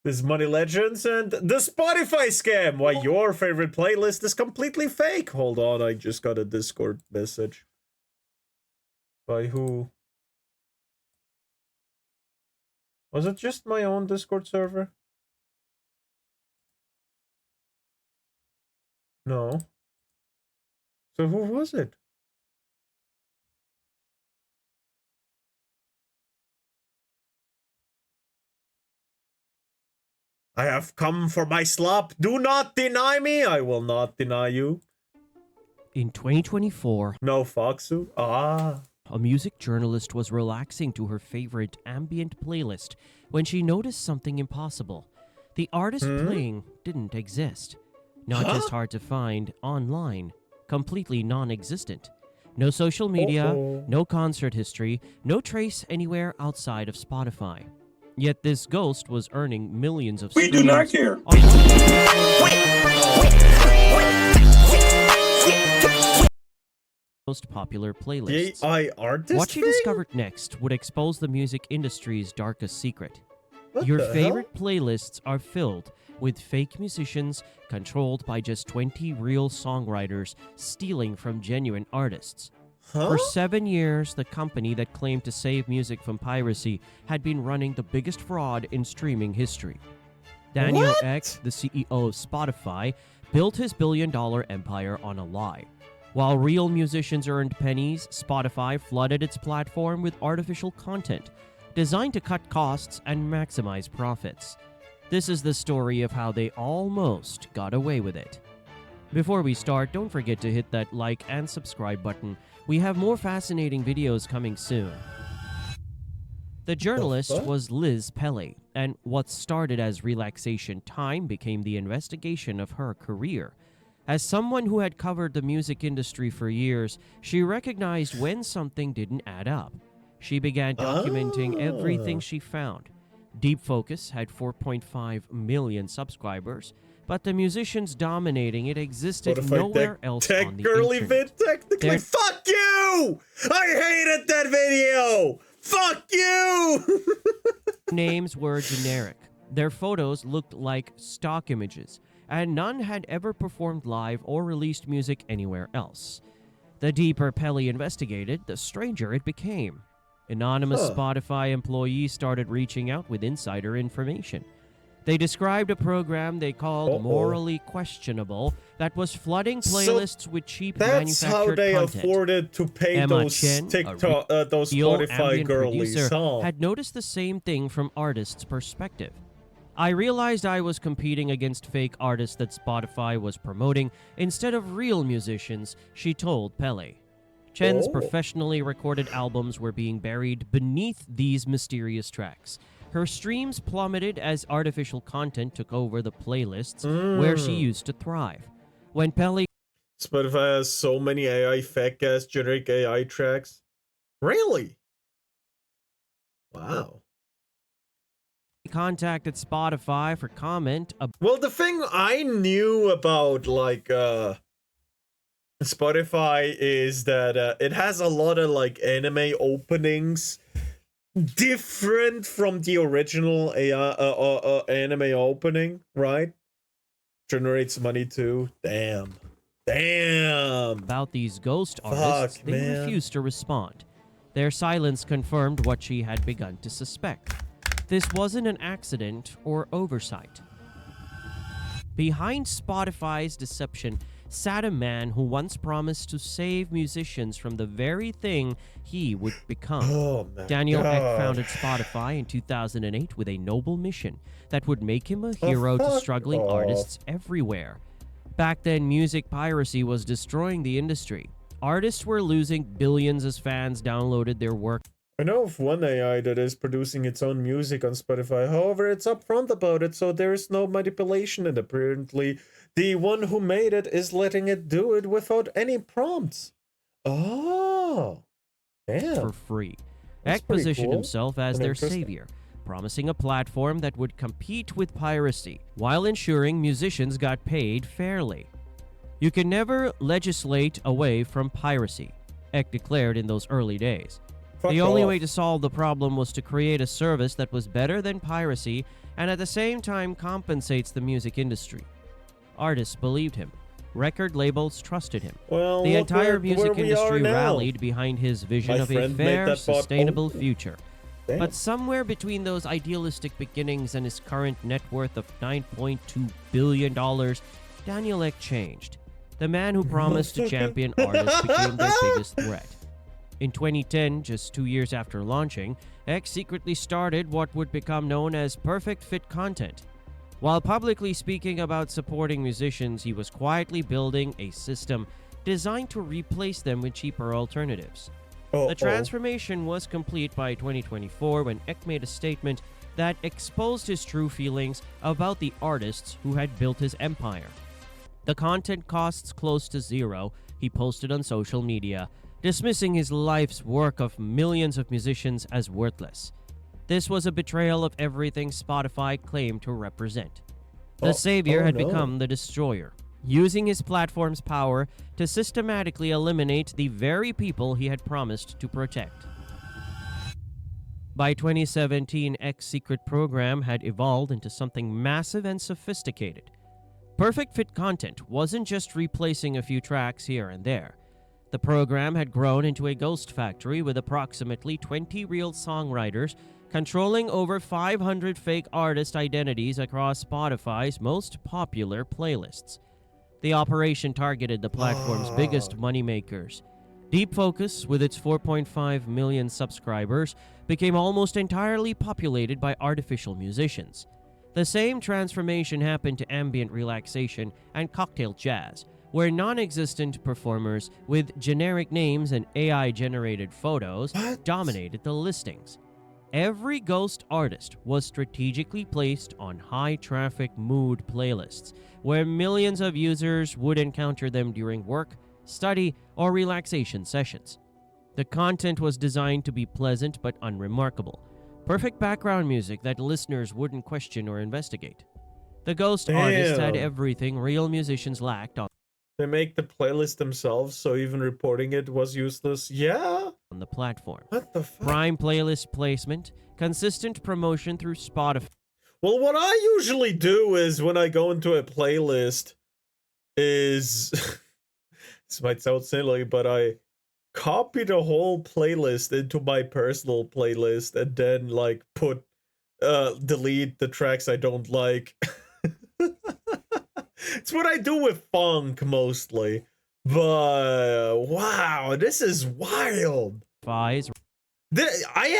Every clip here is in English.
This Money Legends and the Spotify scam. Why your favorite playlist is completely fake. Hold on, I just got a Discord message. By who? Was it just my own Discord server? No. So who was it? I have come for my slop. Do not deny me. I will not deny you. In 2024, No Foxu. Ah. a music journalist was relaxing to her favorite ambient playlist when she noticed something impossible. The artist playing didn't exist. Not just hard to find, online, completely non-existent. No social media, no concert history, no trace anywhere outside of Spotify. Yet this ghost was earning millions of We do not care. Most popular playlists. AI artist. What she thing? discovered next would expose the music industry's darkest secret. What Your the favorite playlists are filled with fake musicians controlled by just 20 real songwriters stealing from genuine artists. Huh? For 7 years, the company that claimed to save music from piracy had been running the biggest fraud in streaming history. Daniel What? Ek, the CEO of Spotify, built his billion-dollar empire on a lie. While real musicians earned pennies, Spotify flooded its platform with artificial content designed to cut costs and maximize profits. This is the story of how they almost got away with it. Before we start, don't forget to hit that like and subscribe button. We have more fascinating videos coming soon. The journalist fuck? was Liz Pelle, and what started as relaxation time became the investigation of her career. As someone who had covered the music industry for years, she recognized when something didn't add up. She began documenting everything she found. Deep Focus had 4.5 million subscribers, but the musicians dominating it existed What if I nowhere else tech on the girly internet. vid technically? There- Fuck you! I hated that video! Fuck you! Names were generic. Their photos looked like stock images, and none had ever performed live or released music anywhere else. The deeper Pelle investigated, the stranger it became. Anonymous Spotify employees started reaching out with insider information. They described a program they called morally questionable that was flooding playlists with cheap That's how manufactured they content. afforded to pay Emma those Chen, TikTok, those real Spotify ambient girlies, producer, huh? had noticed the same thing from artists' perspective. I realized I was competing against fake artists that Spotify was promoting instead of real musicians, she told Pelle. Chen's professionally recorded albums were being buried beneath these mysterious tracks. Her streams plummeted as artificial content took over the playlists where she used to thrive. When Pelle Spotify has so many AI fake ass generic AI tracks. Really? Wow. contacted Spotify for comment about Well, the thing I knew about like Spotify is that it has a lot of like anime openings different from the original AI anime opening, right? Generates money too. Damn. about these ghost artists, Fuck, they man. refused to respond. Their silence confirmed what she had begun to suspect. This wasn't an accident or oversight. Behind Spotify's deception sat a man who once promised to save musicians from the very thing he would become. Oh my Daniel Ek God. founded Spotify in 2008 with a noble mission that would make him a hero to fuck struggling off. artists everywhere. Back then, music piracy was destroying the industry. Artists were losing billions as fans downloaded their work. I know of one AI that is producing its own music on Spotify. However, it's upfront about it, so there is no manipulation, and apparently the one who made it is letting it do it without any prompts. Oh, damn. for free. That's Ek pretty positioned cool himself as and their interesting. savior, promising a platform that would compete with piracy while ensuring musicians got paid fairly. You can never legislate away from piracy, Ek declared in those early days. Fuck The only off. way to solve the problem was to create a service that was better than piracy and at the same time compensates the music industry. Artists believed him. Record labels trusted him. Well, The look entire where music we are industry now. rallied behind his vision My of a friend made fair, that bot- sustainable oh. future. Damn. But somewhere between those idealistic beginnings and his current net worth of $9.2 billion, Daniel Ek changed. The man who promised to champion artists became their biggest threat. In 2010, just 2 years after launching, Ek secretly started what would become known as Perfect Fit Content. While publicly speaking about supporting musicians, he was quietly building a system designed to replace them with cheaper alternatives. The transformation was complete by 2024 when Ek made a statement that exposed his true feelings about the artists who had built his empire. The content costs close to zero, he posted on social media, dismissing his life's work of millions of musicians as worthless. This was a betrayal of everything Spotify claimed to represent. The savior had become the destroyer, using his platform's power to systematically eliminate the very people he had promised to protect. By 2017, Ek's secret program had evolved into something massive and sophisticated. Perfect Fit Content wasn't just replacing a few tracks here and there. The program had grown into a ghost factory with approximately 20 real songwriters controlling over 500 fake artist identities across Spotify's most popular playlists. The operation targeted the platform's biggest moneymakers. Deep Focus, with its 4.5 million subscribers, became almost entirely populated by artificial musicians. The same transformation happened to ambient relaxation and cocktail jazz, where non-existent performers with generic names and AI-generated photos dominated the listings. Every ghost artist was strategically placed on high-traffic mood playlists, where millions of users would encounter them during work, study, or relaxation sessions. The content was designed to be pleasant but unremarkable, perfect background music that listeners wouldn't question or investigate. The ghost artists had everything real musicians lacked They make the playlist themselves, so even reporting it was useless. Yeah? on the platform. What the fuck? Prime playlist placement, consistent promotion through Spotify. Well, what I usually do is when I go into a playlist is... this might sound silly, but I copy the whole playlist into my personal playlist and then, like, delete the tracks I don't like. It's what I do with funk, mostly. But, wow, this is wild. I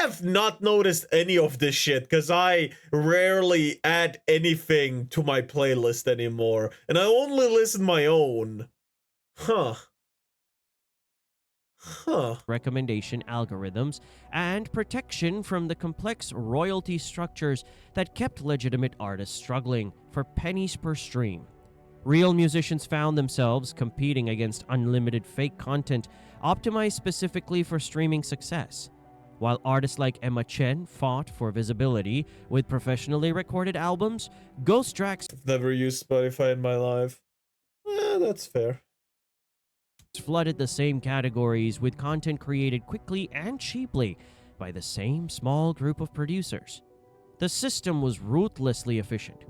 have not noticed any of this shit, because I rarely add anything to my playlist anymore. And I only listen my own. Huh. Recommendation algorithms, and protection from the complex royalty structures that kept legitimate artists struggling for pennies per stream. Real musicians found themselves competing against unlimited fake content optimized specifically for streaming success. While artists like Emma Chen fought for visibility with professionally recorded albums, ghost tracks I've never used Spotify in my life. That's fair. flooded the same categories with content created quickly and cheaply by the same small group of producers. The system was ruthlessly efficient.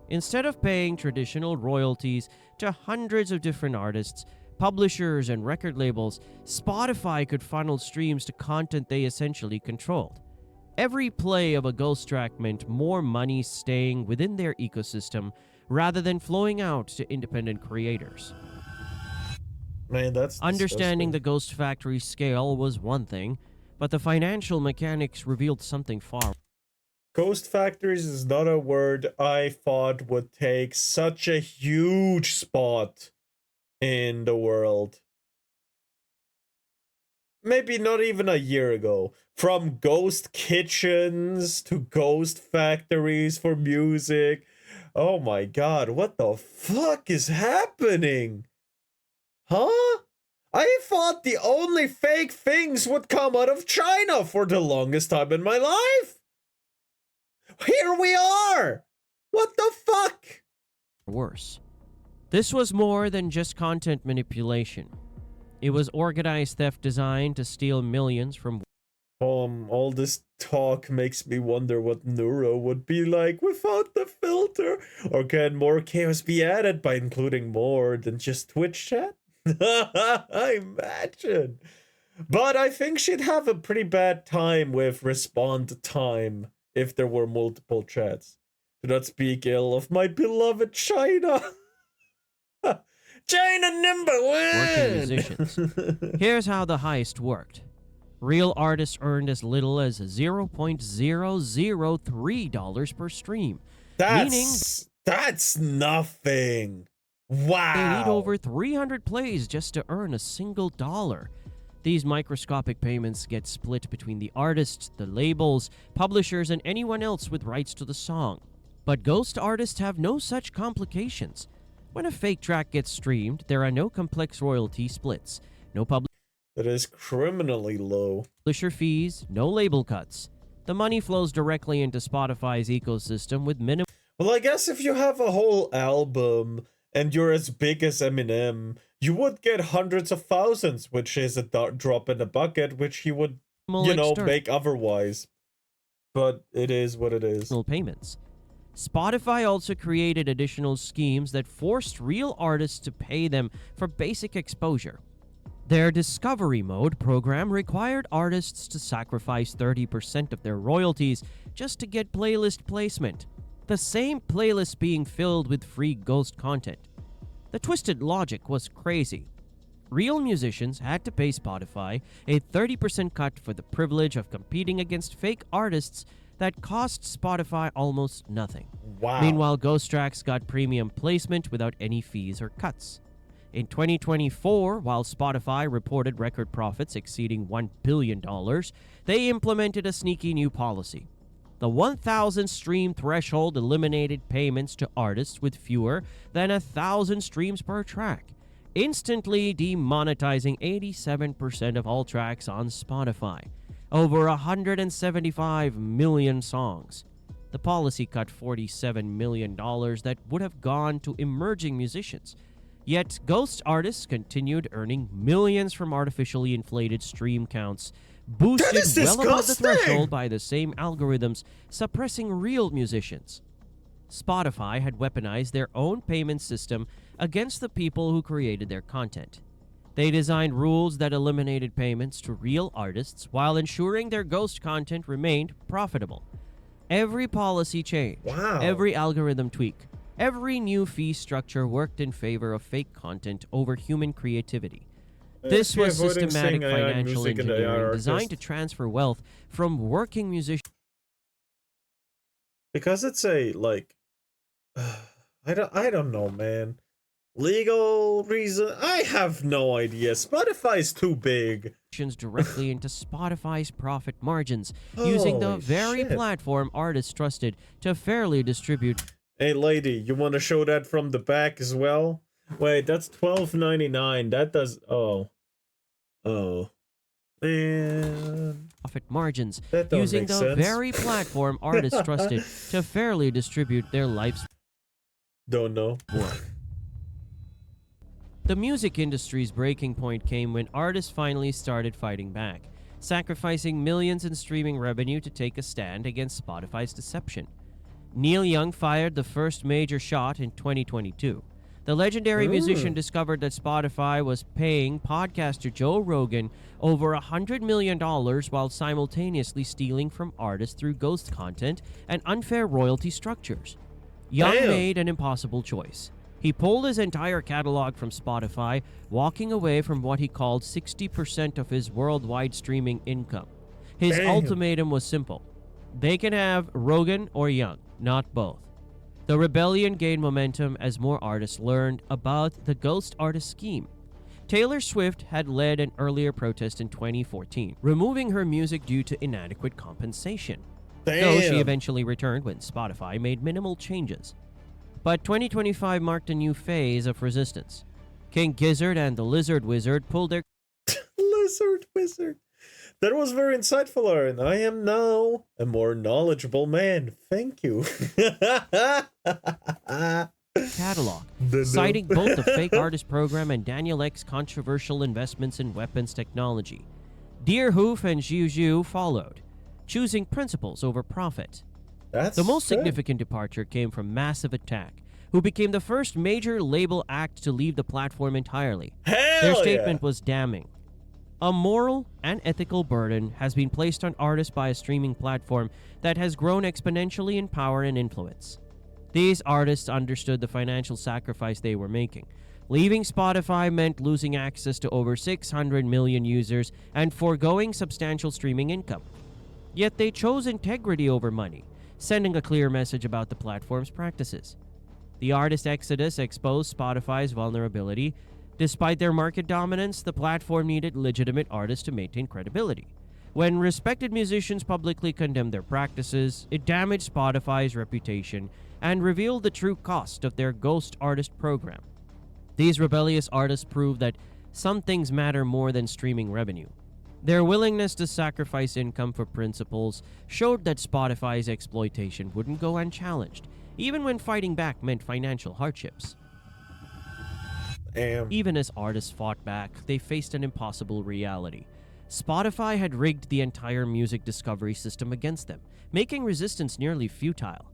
Instead of paying traditional royalties to hundreds of different artists, publishers, and record labels, Spotify could funnel streams to content they essentially controlled. Every play of a ghost track meant more money staying within their ecosystem rather than flowing out to independent creators. Man, that's Understanding the disgusting. Ghost Factory scale was one thing, but the financial mechanics revealed something far. Ghost factories is not a word I thought would take such a huge spot in the world. Maybe not even a year ago. From ghost kitchens to ghost factories for music. Oh my god, what the fuck is happening? Huh? I thought the only fake things would come out of China for the longest time in my life. Here we are! What the fuck? Worse. This was more than just content manipulation. It was organized theft designed to steal millions from All this talk makes me wonder what Neuro would be like without the filter. Or can more chaos be added by including more than just Twitch chat? I imagine. But I think she'd have a pretty bad time with respond time if there were multiple chats. Do not speak ill of my beloved China. China number one! Working musicians. Here's how the heist worked. Real artists earned as little as $0.003 per stream. Meaning That's nothing. Wow. they need over 300 plays just to earn a single dollar. These microscopic payments get split between the artists, the labels, publishers, and anyone else with rights to the song. But ghost artists have no such complications. When a fake track gets streamed, there are no complex royalty splits, no That is criminally low. publisher fees, no label cuts. The money flows directly into Spotify's ecosystem with minimal Well, I guess if you have a whole album and you're as big as Eminem, you would get hundreds of thousands, which is a drop in the bucket, which he would, make otherwise. But it is what it is. payments. Spotify also created additional schemes that forced real artists to pay them for basic exposure. Their Discovery Mode program required artists to sacrifice 30% of their royalties just to get playlist placement, the same playlist being filled with free ghost content. The twisted logic was crazy. Real musicians had to pay Spotify a 30% cut for the privilege of competing against fake artists that cost Spotify almost nothing. Wow. Meanwhile, ghost tracks got premium placement without any fees or cuts. In 2024, while Spotify reported record profits exceeding $1 billion, they implemented a sneaky new policy. The 1,000 stream threshold eliminated payments to artists with fewer than 1,000 streams per track, instantly demonetizing 87% of all tracks on Spotify, over 175 million songs. The policy cut $47 million that would have gone to emerging musicians. Yet, ghost artists continued earning millions from artificially inflated stream counts, boosted well above the threshold by the same algorithms, suppressing real musicians. Spotify had weaponized their own payment system against the people who created their content. They designed rules that eliminated payments to real artists while ensuring their ghost content remained profitable. Every policy change, every algorithm tweak, every new fee structure worked in favor of fake content over human creativity. This was systematic financial engineering designed to transfer wealth from working musicians. Because it's I don't know, man. Legal reason? I have no idea. Spotify's too big. Directly into Spotify's profit margins, using the very platform artists trusted to fairly distribute. Hey lady, you want to show that from the back as well? Wait, that's $12.99. That does... Oh, man. Profit margins, That don't using make the sense. very platform artists trusted to fairly distribute their life's Don't know. work. The music industry's breaking point came when artists finally started fighting back, sacrificing millions in streaming revenue to take a stand against Spotify's deception. Neil Young fired the first major shot in 2022. The legendary musician discovered that Spotify was paying podcaster Joe Rogan over $100 million while simultaneously stealing from artists through ghost content and unfair royalty structures. Young made an impossible choice. He pulled his entire catalog from Spotify, walking away from what he called 60% of his worldwide streaming income. His ultimatum was simple. They can have Rogan or Young, not both. The rebellion gained momentum as more artists learned about the ghost artist scheme. Taylor Swift had led an earlier protest in 2014, removing her music due to inadequate compensation. Though she eventually returned when Spotify made minimal changes. But 2025 marked a new phase of resistance. King Gizzard and the Lizard Wizard pulled their Lizard Wizard. That was very insightful, Aaron. I am now a more knowledgeable man. Thank you. catalog, citing both the fake artist program and Daniel Ek's controversial investments in weapons technology. Deerhoof and Jiu followed, choosing principles over profit. That's The most good. significant departure came from Massive Attack, who became the first major label act to leave the platform entirely. Hell Their yeah. statement was damning. A moral and ethical burden has been placed on artists by a streaming platform that has grown exponentially in power and influence. These artists understood the financial sacrifice they were making. Leaving Spotify meant losing access to over 600 million users and foregoing substantial streaming income. Yet they chose integrity over money, sending a clear message about the platform's practices. The artist exodus exposed Spotify's vulnerability. Despite their market dominance, the platform needed legitimate artists to maintain credibility. When respected musicians publicly condemned their practices, it damaged Spotify's reputation and revealed the true cost of their ghost artist program. These rebellious artists proved that some things matter more than streaming revenue. Their willingness to sacrifice income for principles showed that Spotify's exploitation wouldn't go unchallenged, even when fighting back meant financial hardships. Even as artists fought back, they faced an impossible reality. Spotify had rigged the entire music discovery system against them, making resistance nearly futile.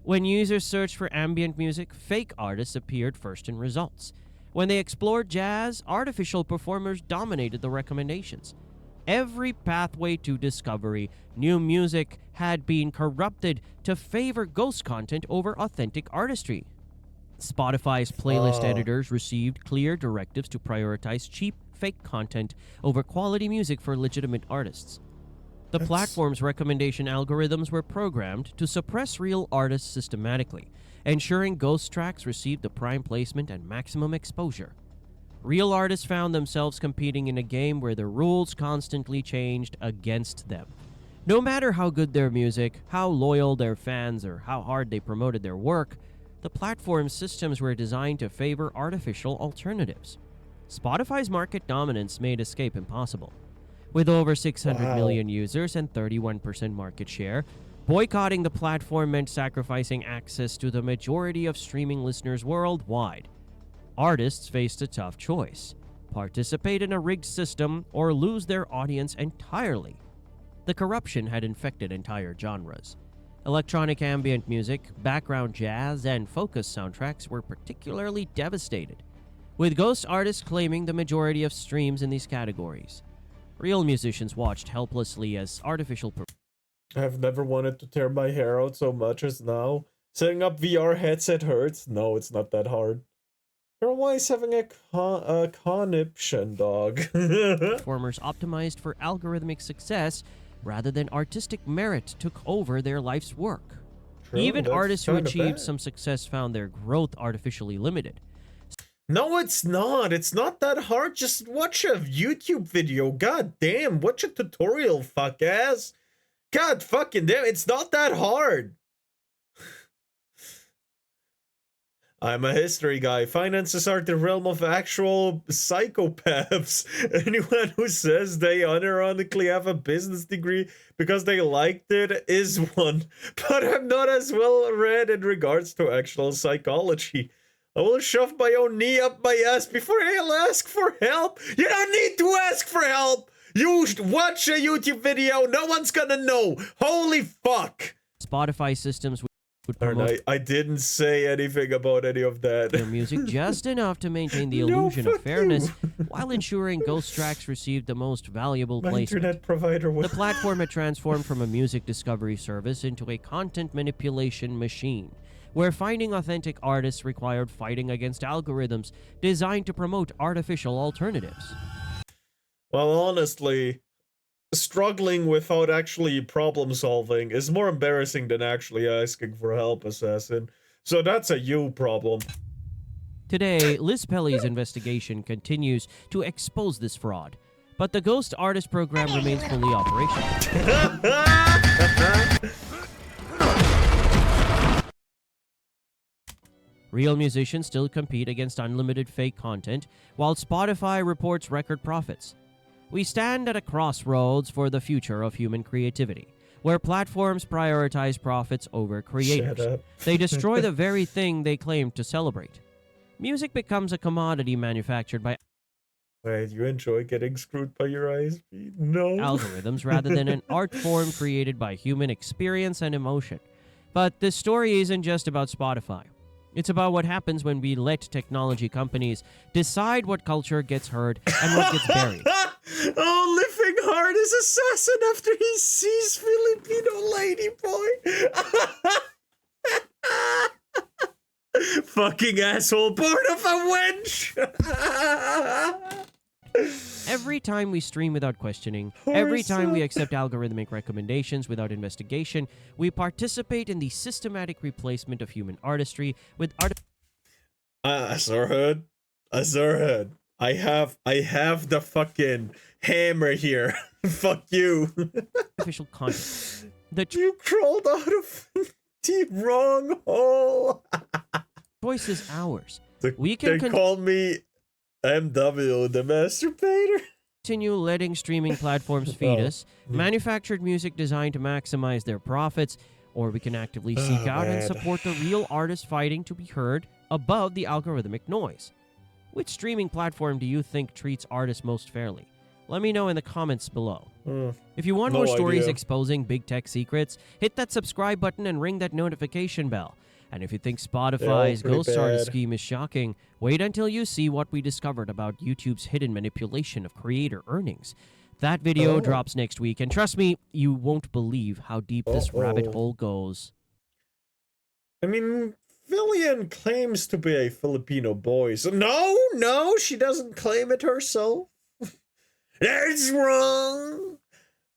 When users searched for ambient music, fake artists appeared first in results. When they explored jazz, artificial performers dominated the recommendations. Every pathway to discovery, new music had been corrupted to favor ghost content over authentic artistry. Spotify's playlist editors received clear directives to prioritize cheap, fake content over quality music for legitimate artists. The platform's recommendation algorithms were programmed to suppress real artists systematically, ensuring ghost tracks received the prime placement and maximum exposure. Real artists found themselves competing in a game where the rules constantly changed against them. No matter how good their music, how loyal their fans, or how hard they promoted their work, the platform's systems were designed to favor artificial alternatives. Spotify's market dominance made escape impossible. With over 600 million users and 31% market share, boycotting the platform meant sacrificing access to the majority of streaming listeners worldwide. Artists faced a tough choice: participate in a rigged system or lose their audience entirely. The corruption had infected entire genres. Electronic ambient music, background jazz, and focus soundtracks were particularly devastated, with ghost artists claiming the majority of streams in these categories. Real musicians watched helplessly as artificial I've never wanted to tear my hair out so much as now. Setting up VR headset hurts. No, it's not that hard. Girl, why is having a conniption, dog? performers optimized for algorithmic success rather than artistic merit took over their life's work. True, Even that's artists who kinda achieved bad. some success found their growth artificially limited. No, it's not. It's not that hard. Just watch a YouTube video. God damn, watch a tutorial, fuck ass. God fucking damn, it's not that hard. I'm a history guy. Finances are the realm of actual psychopaths. Anyone who says they unironically have a business degree because they liked it is one. But I'm not as well read in regards to actual psychology. I will shove my own knee up my ass before I'll ask for help. You don't need to ask for help. You watch a YouTube video. No one's gonna know. Holy fuck. Spotify systems would Darn, promote I didn't say anything about any of that. their music just enough to maintain the No, illusion of fuck fairness you. while ensuring ghost tracks received the most valuable My placement. internet provider The was... platform had transformed from a music discovery service into a content manipulation machine, where finding authentic artists required fighting against algorithms designed to promote artificial alternatives. Well, honestly, struggling without actually problem solving is more embarrassing than actually asking for help, Assassin. So that's a you problem. Today, Liz Pelly's investigation continues to expose this fraud, but the Ghost Artist program remains fully operational. Real musicians still compete against unlimited fake content, while Spotify reports record profits. We stand at a crossroads for the future of human creativity, where platforms prioritize profits over creators. Shut up. They destroy the very thing they claim to celebrate. Music becomes a commodity manufactured by Wait, you enjoy getting screwed by your ISP? No. algorithms rather than an art form created by human experience and emotion. But this story isn't just about Spotify. It's about what happens when we let technology companies decide what culture gets heard and what gets buried. Oh, living hard as assassin after he sees Filipino lady boy. Fucking asshole, born of a wench. Every time we stream without questioning, every time we Horse. accept algorithmic recommendations without investigation, we participate in the systematic replacement of human artistry with Azorhood, I have the fucking hammer here. Fuck you. artificial content. The You crawled out of the wrong hole. choice is ours. They We can call me MW, the masturbator. continue letting streaming platforms feed Oh. us manufactured music designed to maximize their profits, or we can actively seek out and man. support the real artists fighting to be heard above the algorithmic noise. Which streaming platform do you think treats artists most fairly? Let me know in the comments below. If you want No more stories idea. exposing big tech secrets, hit that subscribe button and ring that notification bell. And if you think Spotify's pretty ghost artist bad. scheme is shocking, wait until you see what we discovered about YouTube's hidden manipulation of creator earnings. That video Oh. drops next week, and trust me, you won't believe how deep this rabbit Uh-oh. hole goes. I mean, Villian claims to be a Filipino boy, so no, she doesn't claim it herself. That's wrong.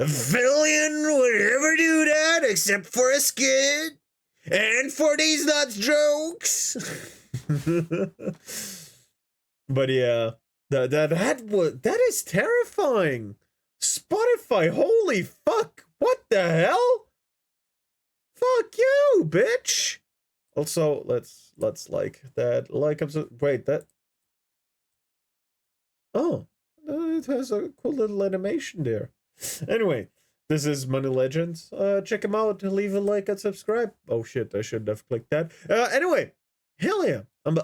A Villian would never do that except for a skit and for these nuts jokes. But yeah, that is terrifying. Spotify, holy fuck! What the hell? Fuck you, bitch. Also, let's like that. Like, wait, that. Oh, it has a cool little animation there. Anyway, this is Money Legends. Check him out. Leave a like and subscribe. Oh shit, I shouldn't have clicked that. Anyway, hell yeah. I'm